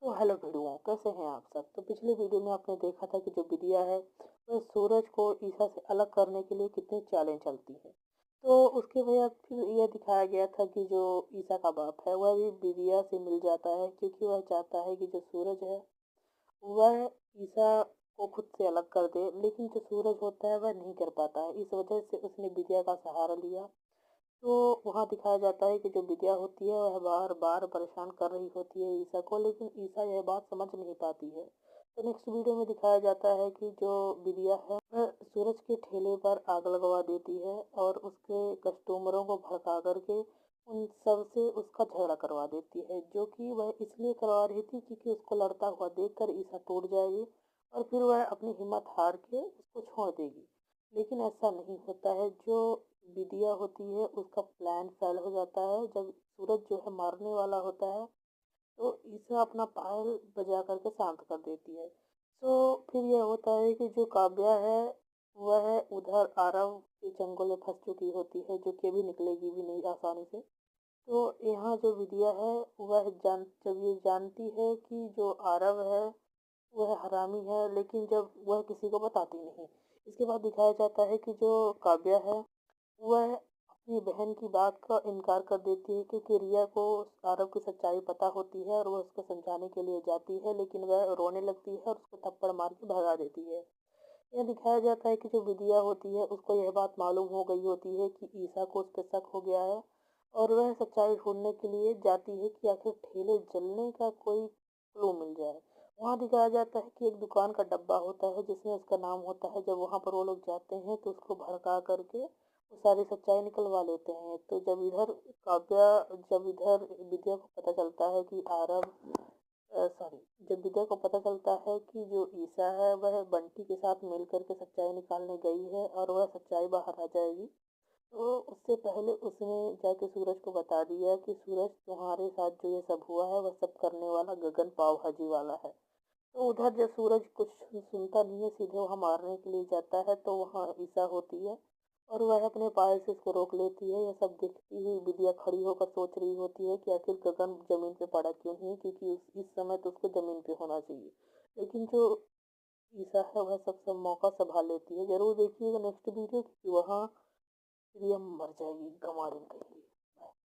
तो हेलो भिड़ुओं, कैसे हैं आप सब। तो पिछले वीडियो में आपने देखा था कि जो विद्या है वह सूरज को ईसा से अलग करने के लिए कितने चैलेंज चलती है। तो उसके वजह फिर यह दिखाया गया था कि जो ईसा का बाप है वह भी विद्या से मिल जाता है, क्योंकि वह चाहता है कि जो सूरज है वह ईसा को खुद से अलग कर दे, लेकिन जो सूरज होता है वह नहीं कर पाता है। इस वजह से उसने विद्या का सहारा लिया। तो वहाँ दिखाया जाता है कि जो विद्या होती है वह बार-बार परेशान कर रही होती है ईसा को, लेकिन ईसा यह बात समझ नहीं पाती है। तो नेक्स्ट वीडियो में दिखाया जाता है कि जो विद्या है वह सूरज के ठेले पर आग लगवा देती है और उसके कस्टमरों को भड़का करके उन सब से उसका झगड़ा करवा देती है, जो कि वह इसलिए करवा रही थी क्योंकि उसको लड़ता हुआ देखकर ईसा टूट जाएगी और फिर वह अपनी हिम्मत हार के उसको छोड़ देगी। लेकिन ऐसा नहीं होता है। जो विदिया होती है उसका प्लान फेल हो जाता है। जब सूरज जो है मारने वाला होता है तो ईसा अपना पायल बजा करके शांत कर देती है। तो फिर यह होता है कि जो काव्या है वह उधर आरव के चंगुल में फंस चुकी होती है, जो कि अभी निकलेगी भी नहीं आसानी से। तो यहाँ जो विदिया है वह जब ये जानती है कि जो आरव है वह हरामी है, लेकिन जब वह किसी को बताती नहीं। इसके बाद दिखाया जाता है कि जो काव्या है वह अपनी बहन की बात का इनकार कर देती है, क्योंकि रिया को आरव की सच्चाई पता होती है और वह उसको समझाने के लिए जाती है, लेकिन वह रोने लगती है और उसको थप्पड़ मार के भगा देती है। यह दिखाया जाता है कि जो विदिया होती है उसको यह बात मालूम हो गई होती है कि ईसा को उस पर शक हो गया है और वह सच्चाई ढूंढने के लिए जाती है कि आखिर ठेले जलने का कोई क्लू मिल जाए। वहाँ दिखाया जाता है कि एक दुकान का डब्बा होता है जिसमें उसका नाम होता है। जब वहाँ पर वो लोग जाते हैं तो उसको भड़का करके वो सारी सच्चाई निकलवा लेते हैं। तो काव्या जब इधर विद्या को पता चलता है कि सॉरी, जब विद्या को पता चलता है कि जो ईसा है वह बंटी के साथ मिल करके सच्चाई निकालने गई है और वह सच्चाई बाहर आ जाएगी, तो उससे पहले उसने जाके सूरज को बता दिया कि सूरज, तुम्हारे साथ जो ये सब हुआ है वह सब करने वाला गगन पाव भाजी वाला है। तो उधर जब सूरज कुछ सुनता नहीं है, सीधे वहाँ मारने के लिए जाता है, तो वहाँ ईसा होती है और वह अपने पायल से उसको रोक लेती है। यह सब देखती हुई विद्या खड़ी होकर सोच रही होती है कि आखिर गगन जमीन पे पड़ा क्यों नहीं, क्योंकि इस समय तो उसको जमीन पे होना चाहिए। लेकिन जो ईसा है वह सब मौका संभाल लेती है। जरूर देखिएगा नेक्स्ट वीडियो, क्योंकि वहाँ प्रियम मर जाएगी, गंवारिन कहेगी।